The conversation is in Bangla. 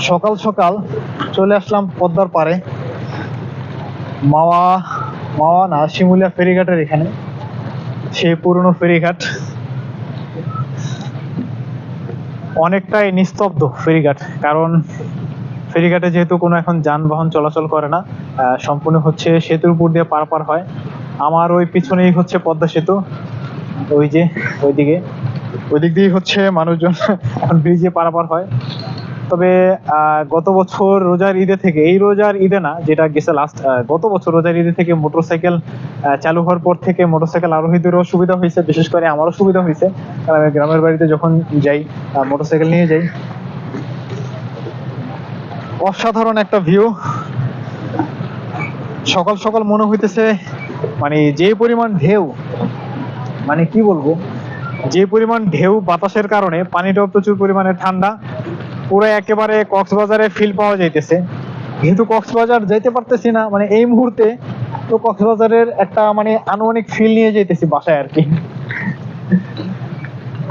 সকাল সকাল চলে আসলাম পদ্মার পাড়ে, মাওয়া মাওয়া না শিমুলিয়া ফেরিঘাটের এখানে, সেই পুরনো ফেরিঘাট। অনেকটাই নিস্তব্ধ ফেরিঘাট, কারণ ফেরিঘাটে যেহেতু কোনো এখন যানবাহন চলাচল করে না, সম্পূর্ণ হচ্ছে সেতুর উপর দিয়ে পারাপার হয়। আমার ওই পিছনেই হচ্ছে পদ্মা সেতু, ওই যে ওইদিকে, ওই দিক দিয়ে হচ্ছে মানুষজন এখন ব্রিজে পারাপার হয়। তবে গত বছর রোজার ঈদে থেকে, এই রোজার ঈদে না, যেটা গেছে লাস্ট, গত বছর রোজার ঈদে থেকে মোটরসাইকেল চালু হওয়ার পর থেকে মোটরসাইকেল আরোহীদেরও সুবিধা হয়েছে, বিশেষ করে আমারও সুবিধা হয়েছে। কারণ আমি গ্রামের বাড়িতে যখন যাই মোটরসাইকেল নিয়ে যাই। অসাধারণ একটা ভিউ। সকাল সকাল মনে হইতেছে মানে যে পরিমাণ ঢেউ, মানে কি বলবো, যে পরিমাণ ঢেউ বাতাসের কারণে পানিটাও প্রচুর পরিমাণে ঠান্ডা, পুরো একেবারে কক্সবাজারে ফিল পাওয়া যাইতেছে। যেহেতু কক্সবাজার যাইতে পারতেছি না মানে এই মুহূর্তে, তো কক্সবাজারের একটা মানে আনুমানিক ফিল নিয়ে যাইতেছি বাসায় আর কি।